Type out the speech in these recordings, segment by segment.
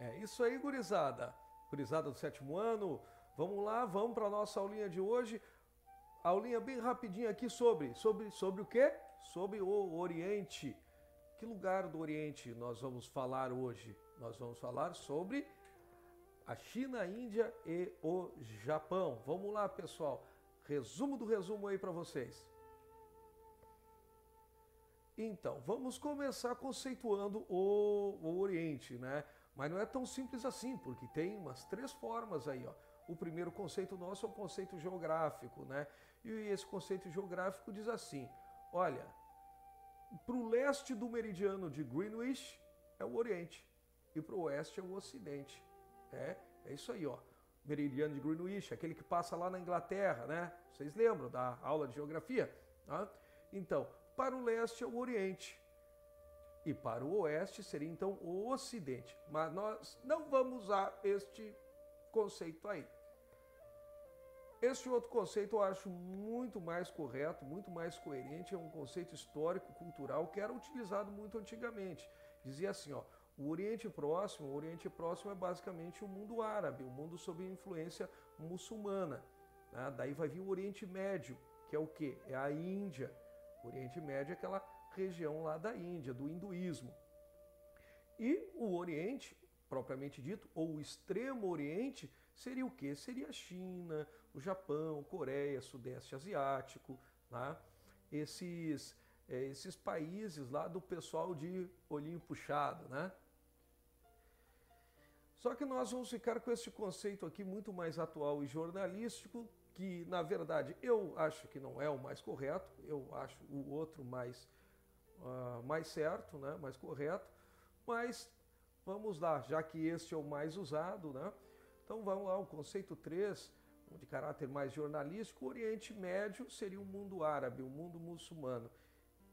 É isso aí, gurizada. Gurizada do sétimo ano, vamos lá, vamos para a nossa aulinha de hoje. Aulinha bem rapidinha aqui sobre o quê? Sobre o Oriente. Que lugar do Oriente nós vamos falar hoje? Nós vamos falar sobre a China, a Índia e o Japão. Vamos lá, pessoal. Resumo do resumo aí para vocês. Então, vamos começar conceituando o Oriente, né? Mas não é tão simples assim, porque tem umas três formas aí, ó. O primeiro conceito nosso é o conceito geográfico, né? E esse conceito geográfico diz assim: olha, para o leste do meridiano de Greenwich é o Oriente e para o oeste é o Ocidente. É isso aí, ó. Meridiano de Greenwich, aquele que passa lá na Inglaterra, né? Vocês lembram da aula de geografia? Tá? Então, para o leste é o Oriente e para o oeste seria então o Ocidente. Mas nós não vamos usar este conceito aí. Este outro conceito eu acho muito mais correto, muito mais coerente, é um conceito histórico, cultural, que era utilizado muito antigamente. Dizia assim, ó, o Oriente Próximo é basicamente o mundo árabe, o mundo sob influência muçulmana. Né? Daí vai vir o Oriente Médio, que é o quê? É a Índia. O Oriente Médio é aquela região lá da Índia, do hinduísmo. E o Oriente, propriamente dito, ou o Extremo Oriente, seria o quê? Seria a China, o Japão, Coreia, Sudeste Asiático, né? Esses países lá do pessoal de olhinho puxado, né? Só que nós vamos ficar com esse conceito aqui muito mais atual e jornalístico, que na verdade eu acho que não é o mais correto, eu acho o outro mais certo, né? Mais correto, mas vamos lá, já que este é o mais usado, né? Então vamos lá, o conceito 3, de caráter mais jornalístico, o Oriente Médio seria o mundo árabe, o mundo muçulmano.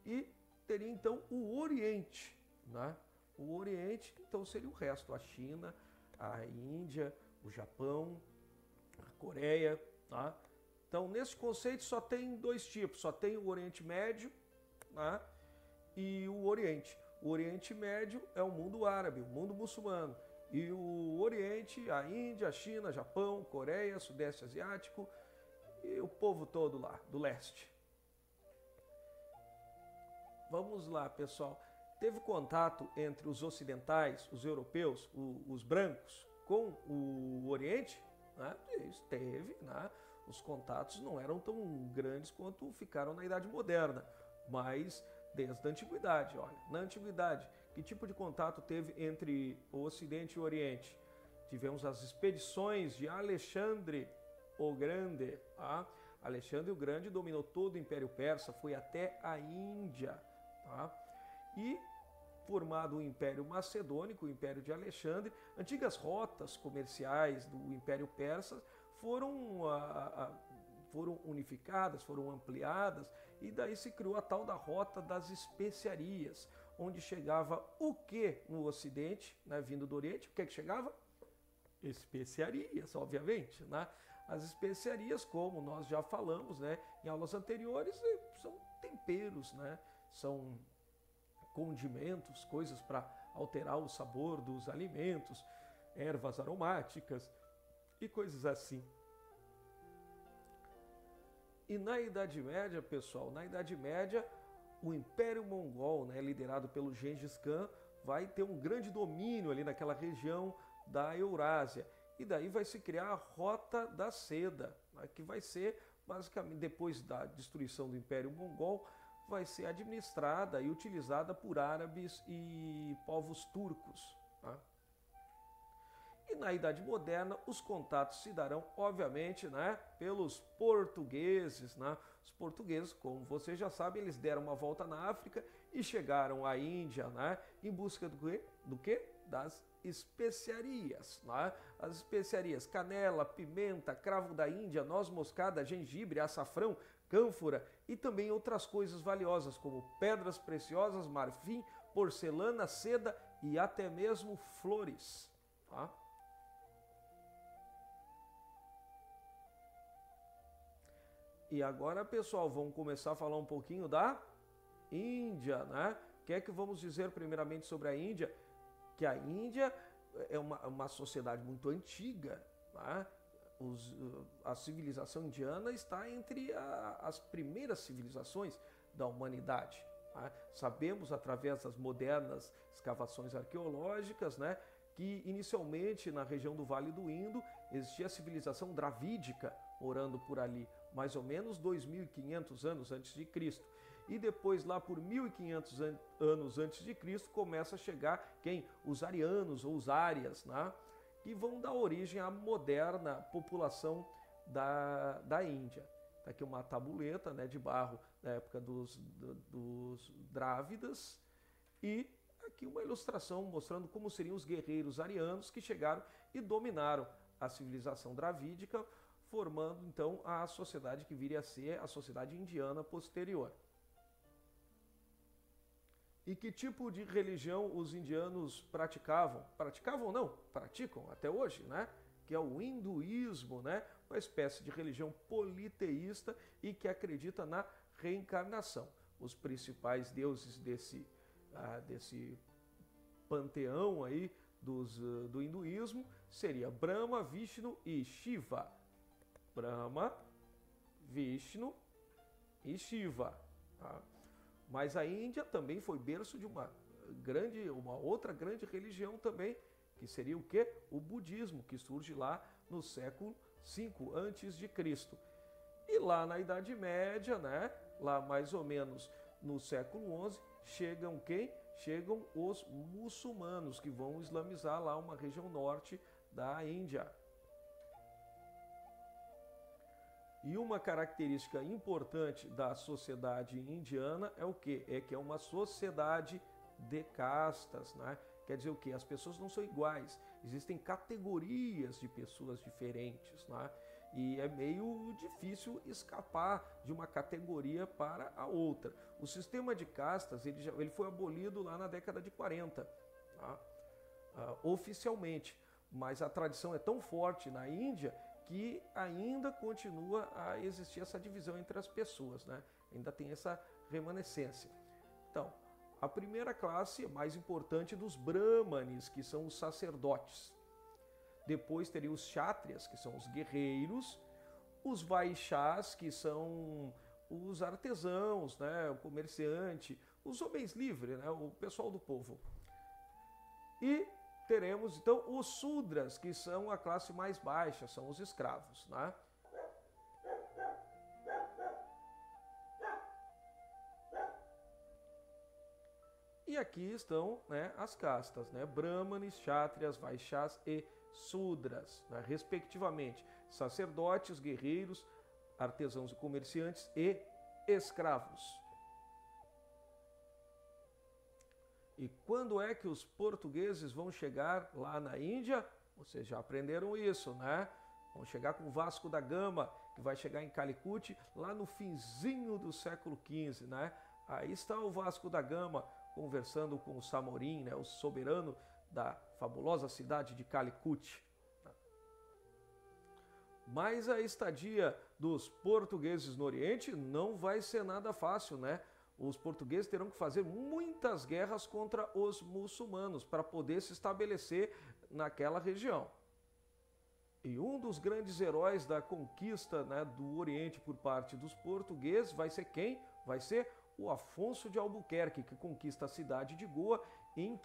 E teria então o Oriente, né? O Oriente, então seria o resto, a China, a Índia, o Japão, a Coreia, tá? Então nesse conceito só tem dois tipos, só tem o Oriente Médio, né? E o Oriente. O Oriente Médio é o mundo árabe, o mundo muçulmano. E o Oriente, a Índia, a China, Japão, Coreia, Sudeste Asiático e o povo todo lá, do leste. Vamos lá, pessoal. Teve contato entre os ocidentais, os europeus, os brancos, com o Oriente? Né? Isso teve, né? Os contatos não eram tão grandes quanto ficaram na Idade Moderna, mas desde a Antiguidade, olha, na Antiguidade, que tipo de contato teve entre o Ocidente e o Oriente? Tivemos as expedições de Alexandre o Grande. Tá? Alexandre o Grande dominou todo o Império Persa, foi até a Índia. Tá? E formado o Império Macedônico, o Império de Alexandre, antigas rotas comerciais do Império Persa foram unificadas, foram ampliadas, e daí se criou a tal da Rota das Especiarias, onde chegava o que no Ocidente, né, vindo do Oriente, o que chegava? Especiarias, obviamente, né? As especiarias, como nós já falamos, né, em aulas anteriores, são temperos, né? São condimentos, coisas para alterar o sabor dos alimentos, ervas aromáticas e coisas assim. E na Idade Média, pessoal, na Idade Média, o Império Mongol, né, liderado pelo Gengis Khan, vai ter um grande domínio ali naquela região da Eurásia. E daí vai se criar a Rota da Seda, né, que vai ser, basicamente, depois da destruição do Império Mongol, vai ser administrada e utilizada por árabes e povos turcos. Tá? E na Idade Moderna, os contatos se darão, obviamente, né, pelos portugueses. Né? Os portugueses, como vocês já sabem, eles deram uma volta na África e chegaram à Índia, né, em busca do quê? Do quê? Das especiarias. Né? As especiarias, canela, pimenta, cravo da Índia, noz moscada, gengibre, açafrão, cânfora e também outras coisas valiosas, como pedras preciosas, marfim, porcelana, seda e até mesmo flores. Tá? E agora, pessoal, vamos começar a falar um pouquinho da Índia, né? O que é que vamos dizer primeiramente sobre a Índia? Que a Índia é uma sociedade muito antiga, né? A civilização indiana está entre as primeiras civilizações da humanidade. Né? Sabemos, através das modernas escavações arqueológicas, né, que inicialmente na região do Vale do Indo existia a civilização dravídica morando por ali, mais ou menos 2.500 anos antes de Cristo. E depois, lá por 1.500 anos antes de Cristo, começa a chegar quem? Os arianos ou os árias, né? Que vão dar origem à moderna população da Índia. Está aqui uma tabuleta, né, de barro da época dos Drávidas e aqui uma ilustração mostrando como seriam os guerreiros arianos que chegaram e dominaram a civilização dravídica, formando então a sociedade que viria a ser a sociedade indiana posterior. E que tipo de religião os indianos praticavam? Praticavam não, praticam até hoje, né? Que é o hinduísmo, né? Uma espécie de religião politeísta e que acredita na reencarnação. Os principais deuses desse panteão aí do hinduísmo seria Brahma, Vishnu e Shiva. Brahma, Vishnu e Shiva. Tá? Mas a Índia também foi berço de uma outra grande religião também, que seria o quê? O budismo, que surge lá no século V a.C. E lá na Idade Média, né, lá mais ou menos no século XI, chegam quem? Chegam os muçulmanos, que vão islamizar lá uma região norte da Índia. E uma característica importante da sociedade indiana é o quê? É que é uma sociedade de castas, né? Quer dizer o quê? As pessoas não são iguais, existem categorias de pessoas diferentes, né? E é meio difícil escapar de uma categoria para a outra. O sistema de castas ele foi abolido lá na década de 40, tá? Oficialmente, mas a tradição é tão forte na Índia que ainda continua a existir essa divisão entre as pessoas, né? Ainda tem essa remanescência. Então, a primeira classe é mais importante dos brahmanes, que são os sacerdotes. Depois teria os kshatriyas, que são os guerreiros, os vaixás, que são os artesãos, né? O comerciante, os homens livres, né? O pessoal do povo. E teremos, então, os Sudras, que são a classe mais baixa, são os escravos, né? E aqui estão, né, as castas, né? Brahmanes, Kshatriyas, Vaixás e Sudras, né? Respectivamente, sacerdotes, guerreiros, artesãos e comerciantes e escravos. E quando é que os portugueses vão chegar lá na Índia? Vocês já aprenderam isso, né? Vão chegar com Vasco da Gama, que vai chegar em Calicut lá no finzinho do século XV, né? Aí está o Vasco da Gama conversando com o Samorim, né? O soberano da fabulosa cidade de Calicut. Mas a estadia dos portugueses no Oriente não vai ser nada fácil, né? Os portugueses terão que fazer muitas guerras contra os muçulmanos para poder se estabelecer naquela região. E um dos grandes heróis da conquista, né, do Oriente por parte dos portugueses vai ser quem? Vai ser o Afonso de Albuquerque, que conquista a cidade de Goa em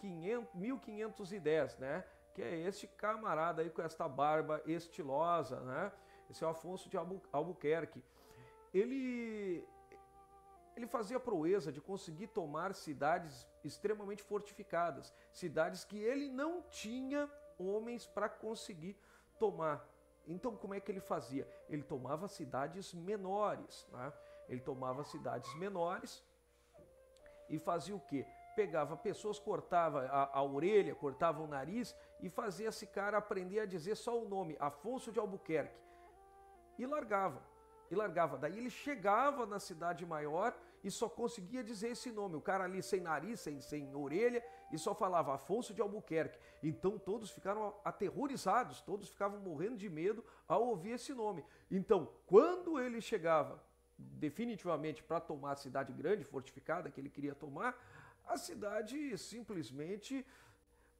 1510, né? Que é este camarada aí com esta barba estilosa, né? Esse é o Afonso de Albuquerque. Ele fazia a proeza de conseguir tomar cidades extremamente fortificadas, cidades que ele não tinha homens para conseguir tomar. Então, como é que ele fazia? Ele tomava cidades menores, né? Ele tomava cidades menores e fazia o quê? Pegava pessoas, cortava a orelha, cortava o nariz e fazia esse cara aprender a dizer só o nome, Afonso de Albuquerque. E largava. Daí ele chegava na cidade maior e só conseguia dizer esse nome. O cara ali sem nariz, sem orelha, e só falava Afonso de Albuquerque. Então todos ficaram aterrorizados, todos ficavam morrendo de medo ao ouvir esse nome. Então, quando ele chegava definitivamente para tomar a cidade grande, fortificada, que ele queria tomar, a cidade simplesmente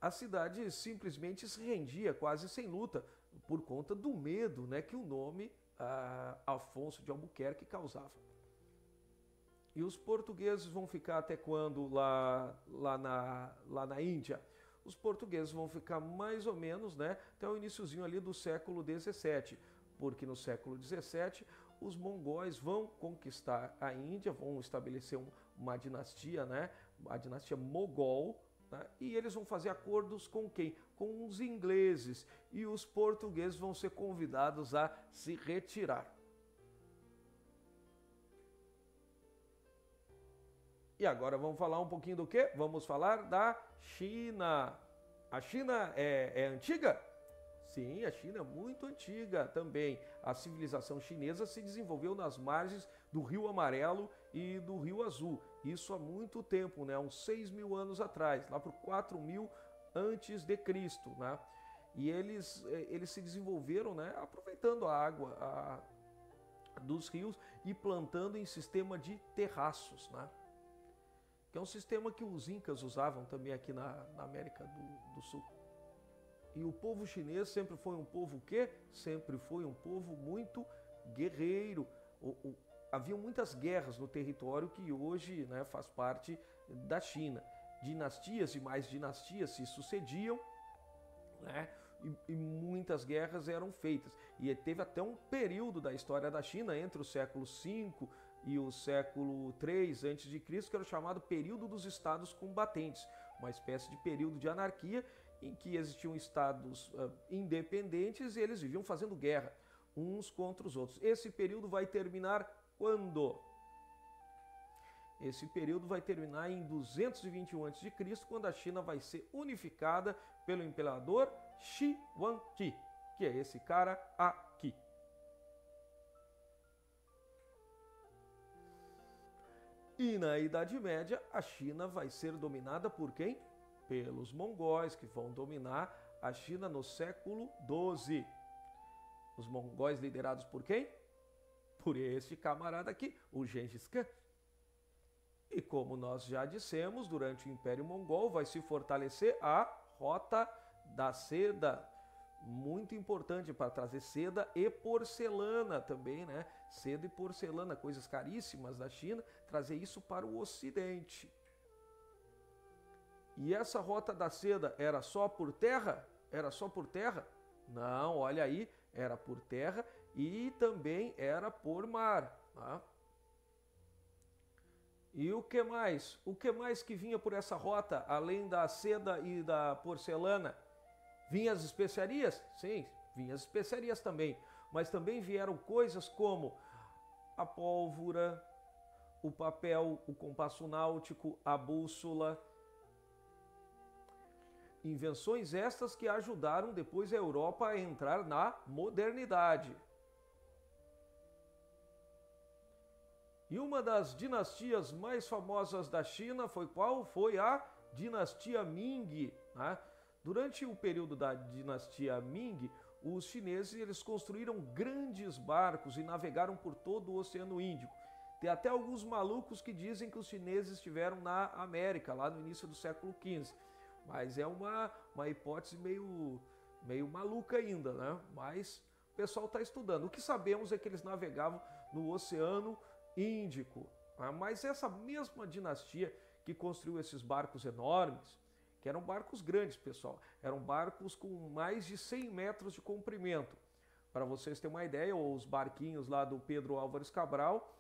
a cidade simplesmente se rendia quase sem luta por conta do medo, né, que o nome Afonso de Albuquerque causava. E os portugueses vão ficar até quando lá na Índia? Os portugueses vão ficar mais ou menos, né, até o iniciozinho ali do século XVII, porque no século XVII os mongóis vão conquistar a Índia, vão estabelecer uma dinastia, né, a dinastia mogol, né, e eles vão fazer acordos com quem? Com os ingleses, e os portugueses vão ser convidados a se retirar. E agora vamos falar um pouquinho do quê? Vamos falar da China. A China é antiga? Sim, a China é muito antiga também. A civilização chinesa se desenvolveu nas margens do Rio Amarelo e do Rio Azul. Isso há muito tempo, né? Uns 6.000 anos atrás, lá por 4.000 antes de Cristo, né? E eles se desenvolveram, né, aproveitando a água dos rios e plantando em sistema de terraços, né? Que é um sistema que os incas usavam também aqui na América do Sul. E o povo chinês sempre foi um povo o quê? Sempre foi um povo muito guerreiro. Havia muitas guerras no território que hoje, né, faz parte da China. Dinastias e mais dinastias se sucediam, né, e muitas guerras eram feitas. E teve até um período da história da China, entre o século V e o século III a.C., que era o chamado período dos estados combatentes, uma espécie de período de anarquia em que existiam estados independentes e eles viviam fazendo guerra uns contra os outros. Esse período vai terminar quando? Esse período vai terminar em 221 a.C., quando a China vai ser unificada pelo imperador Shi Huangdi, que é esse cara aqui. E na Idade Média, a China vai ser dominada por quem? Pelos mongóis, que vão dominar a China no século XII. Os mongóis liderados por quem? Por este camarada aqui, o Gengis Khan. E como nós já dissemos, durante o Império Mongol vai se fortalecer a Rota da Seda, muito importante para trazer seda e porcelana também, né? Seda e porcelana, coisas caríssimas da China, trazer isso para o Ocidente. E essa Rota da Seda era só por terra? Era só por terra? Não, olha aí, era por terra e também era por mar, tá? E o que mais? O que mais que vinha por essa rota, além da seda e da porcelana? Vinham as especiarias? Sim, vinham as especiarias também. Mas também vieram coisas como a pólvora, o papel, o compasso náutico, a bússola. Invenções estas que ajudaram depois a Europa a entrar na modernidade. E uma das dinastias mais famosas da China foi qual? Foi a dinastia Ming, né? Durante o período da dinastia Ming, os chineses eles construíram grandes barcos e navegaram por todo o Oceano Índico. Tem até alguns malucos que dizem que os chineses estiveram na América, lá no início do século XV. Mas é uma hipótese meio maluca ainda, né? Mas o pessoal está estudando. O que sabemos é que eles navegavam no Oceano Índico. Mas essa mesma dinastia que construiu esses barcos enormes, que eram barcos grandes, pessoal, eram barcos com mais de 100 metros de comprimento. Para vocês terem uma ideia, os barquinhos lá do Pedro Álvares Cabral,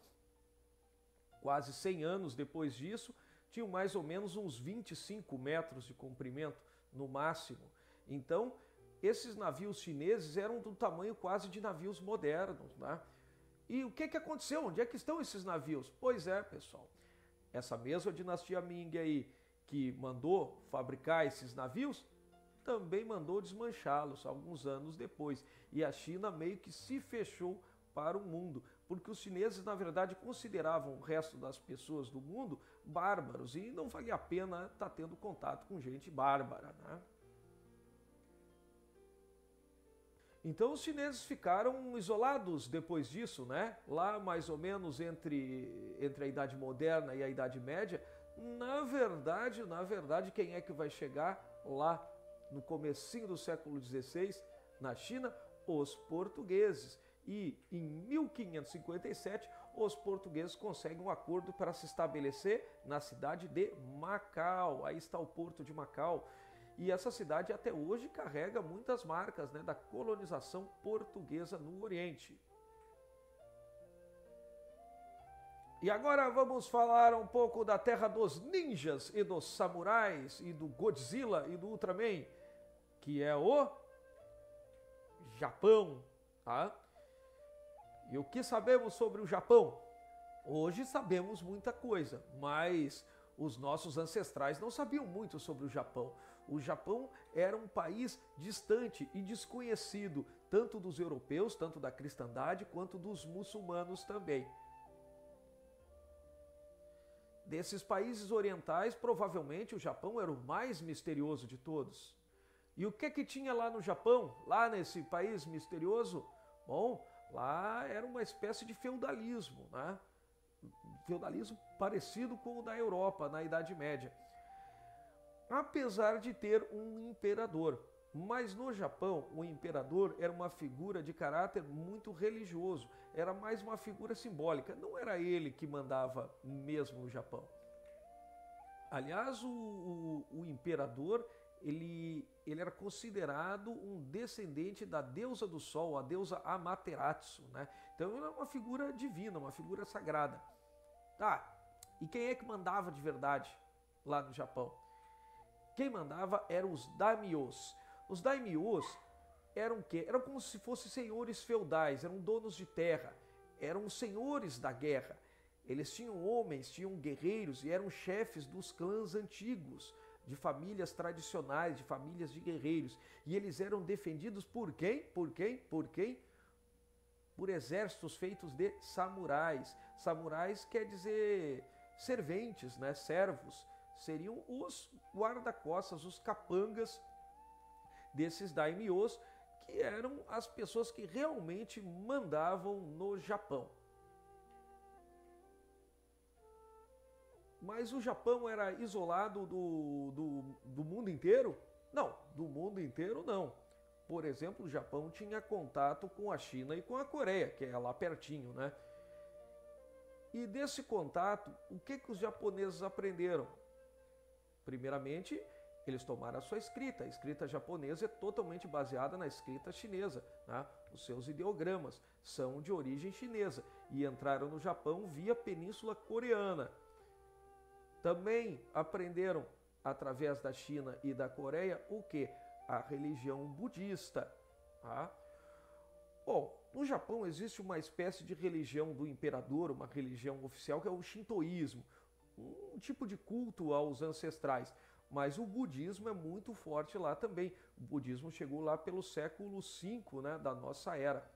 quase 100 anos depois disso, tinham mais ou menos uns 25 metros de comprimento no máximo. Então, esses navios chineses eram do tamanho quase de navios modernos, né? E o que aconteceu? Onde é que estão esses navios? Pois é, pessoal, essa mesma dinastia Ming aí, que mandou fabricar esses navios, também mandou desmanchá-los alguns anos depois. E a China meio que se fechou para o mundo, porque os chineses, na verdade, consideravam o resto das pessoas do mundo bárbaros e não valia a pena estar tendo contato com gente bárbara, né? Então os chineses ficaram isolados depois disso, né? Lá mais ou menos entre a Idade Moderna e a Idade Média, na verdade, quem é que vai chegar lá no comecinho do século XVI, na China, os portugueses. E em 1557, os portugueses conseguem um acordo para se estabelecer na cidade de Macau. Aí está o Porto de Macau. E essa cidade até hoje carrega muitas marcas, né, da colonização portuguesa no Oriente. E agora vamos falar um pouco da terra dos ninjas e dos samurais e do Godzilla e do Ultraman, que é o Japão, tá? E o que sabemos sobre o Japão? Hoje sabemos muita coisa, mas os nossos ancestrais não sabiam muito sobre o Japão. O Japão era um país distante e desconhecido, tanto dos europeus, tanto da cristandade, quanto dos muçulmanos também. Desses países orientais, provavelmente o Japão era o mais misterioso de todos. E o que tinha lá no Japão, lá nesse país misterioso? Bom, lá era uma espécie de feudalismo, né? Feudalismo parecido com o da Europa na Idade Média. Apesar de ter um imperador. Mas no Japão, o imperador era uma figura de caráter muito religioso. Era mais uma figura simbólica. Não era ele que mandava mesmo no Japão. Aliás, o imperador, ele era considerado um descendente da deusa do sol, a deusa Amaterasu, né? Então ele era uma figura divina, uma figura sagrada. Ah, e quem é que mandava de verdade lá no Japão? Quem mandava eram os daimyos. Os daimyos eram o quê? Eram como se fossem senhores feudais, eram donos de terra, eram os senhores da guerra. Eles tinham homens, tinham guerreiros e eram chefes dos clãs antigos, de famílias tradicionais, de famílias de guerreiros. E eles eram defendidos por quem? Por quem? Por quem? Por exércitos feitos de samurais. Samurais quer dizer serventes, né? Servos. Seriam os guarda-costas, os capangas desses daimyos, que eram as pessoas que realmente mandavam no Japão. Mas o Japão era isolado do mundo inteiro? Não, do mundo inteiro não. Por exemplo, o Japão tinha contato com a China e com a Coreia, que é lá pertinho, né? E desse contato, o que os japoneses aprenderam? Primeiramente, eles tomaram a sua escrita. A escrita japonesa é totalmente baseada na escrita chinesa, né? Os seus ideogramas são de origem chinesa e entraram no Japão via Península Coreana. Também aprenderam, através da China e da Coreia, o que? A religião budista. Tá? Bom, no Japão existe uma espécie de religião do imperador, uma religião oficial, que é o shintoísmo, um tipo de culto aos ancestrais. Mas o budismo é muito forte lá também. O budismo chegou lá pelo século V, né, da nossa era.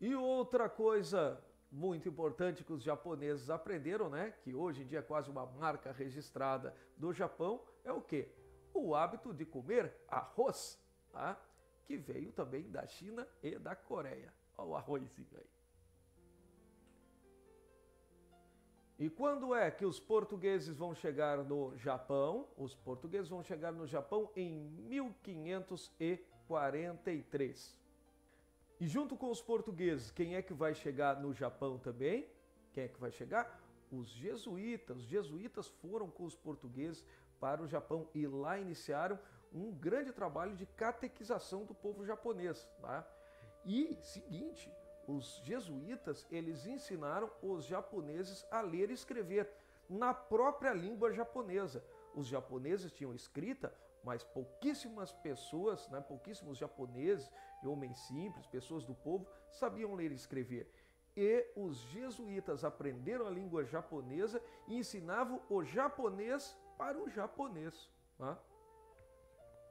E outra coisa muito importante que os japoneses aprenderam, né, que hoje em dia é quase uma marca registrada do Japão, é o quê? O hábito de comer arroz, tá? Que veio também da China e da Coreia. Olha o arrozinho aí. E quando é que os portugueses vão chegar no Japão? Os portugueses vão chegar no Japão em 1543. E junto com os portugueses, quem é que vai chegar no Japão também? Quem é que vai chegar? Os jesuítas. Os jesuítas foram com os portugueses para o Japão e lá iniciaram um grande trabalho de catequização do povo japonês. Tá? E, seguinte, os jesuítas, eles ensinaram os japoneses a ler e escrever na própria língua japonesa. Os japoneses tinham escrita, mas pouquíssimas pessoas, né, pouquíssimos japoneses, homens simples, pessoas do povo, sabiam ler e escrever. E os jesuítas aprenderam a língua japonesa e ensinavam o japonês para o japonês. Né?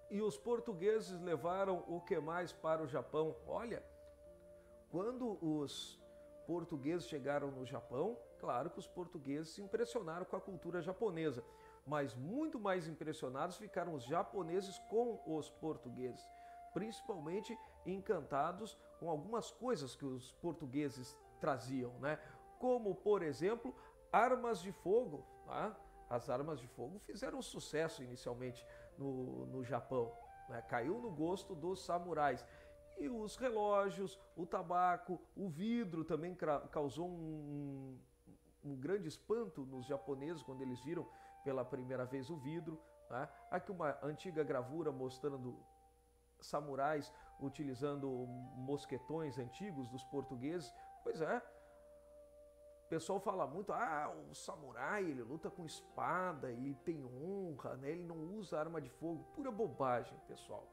E os portugueses levaram o que mais para o Japão? Olha, quando os portugueses chegaram no Japão, claro que os portugueses se impressionaram com a cultura japonesa, mas muito mais impressionados ficaram os japoneses com os portugueses, principalmente encantados com algumas coisas que os portugueses traziam, né? Como, por exemplo, armas de fogo. Tá? As armas de fogo fizeram sucesso inicialmente no Japão, né? Caiu no gosto dos samurais. E os relógios, o tabaco, o vidro também causou um grande espanto nos japoneses quando eles viram pela primeira vez o vidro, né? Aqui uma antiga gravura mostrando samurais utilizando mosquetões antigos dos portugueses. Pois é, o pessoal fala muito, o samurai, ele luta com espada, ele tem honra, né? Ele não usa arma de fogo. Pura bobagem, pessoal.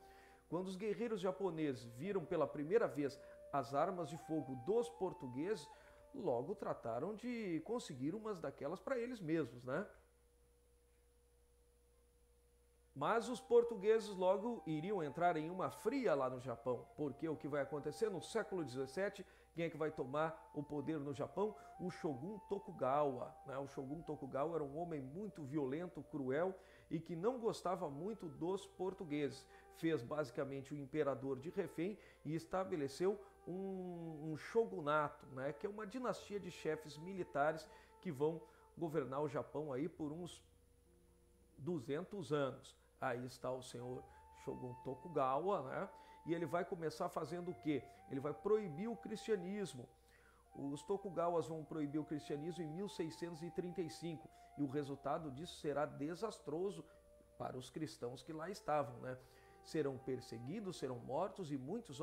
Quando os guerreiros japoneses viram pela primeira vez as armas de fogo dos portugueses, logo trataram de conseguir umas daquelas para eles mesmos, né? Mas os portugueses logo iriam entrar em uma fria lá no Japão, porque o que vai acontecer no século XVII, quem é que vai tomar o poder no Japão? O Shogun Tokugawa, né? O Shogun Tokugawa era um homem muito violento, cruel e que não gostava muito dos portugueses. Fez basicamente o imperador de refém e estabeleceu um shogunato, né? Que é uma dinastia de chefes militares que vão governar o Japão aí por uns 200 anos. Aí está o senhor Shogun Tokugawa, né? E ele vai começar fazendo o quê? Ele vai proibir o cristianismo. Os Tokugawas vão proibir o cristianismo em 1635 e o resultado disso será desastroso para os cristãos que lá estavam, né? Serão perseguidos, serão mortos e muitos,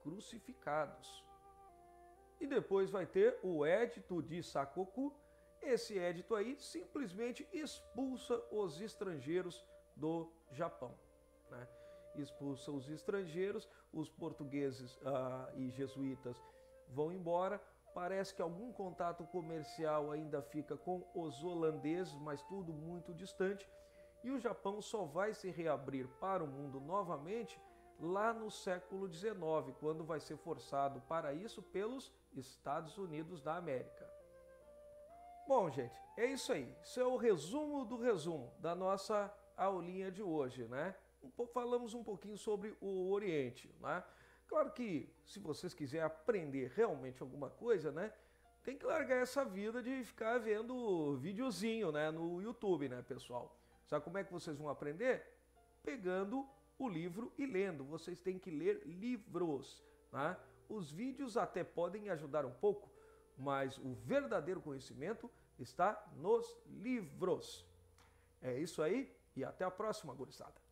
crucificados. E depois vai ter o Edito de Sakoku. Esse édito aí simplesmente expulsa os estrangeiros do Japão, né? Expulsa os estrangeiros, os portugueses e jesuítas vão embora. Parece que algum contato comercial ainda fica com os holandeses, mas tudo muito distante. E o Japão só vai se reabrir para o mundo novamente lá no século XIX, quando vai ser forçado para isso pelos Estados Unidos da América. Bom, gente, é isso aí. Isso é o resumo do resumo da nossa aulinha de hoje, né? Falamos um pouquinho sobre o Oriente, né? Claro que se vocês quiserem aprender realmente alguma coisa, né? Tem que largar essa vida de ficar vendo videozinho, né, no YouTube, né, pessoal? Sabe como é que vocês vão aprender? Pegando o livro e lendo. Vocês têm que ler livros, né? Os vídeos até podem ajudar um pouco, mas o verdadeiro conhecimento está nos livros. É isso aí e até a próxima, gurizada.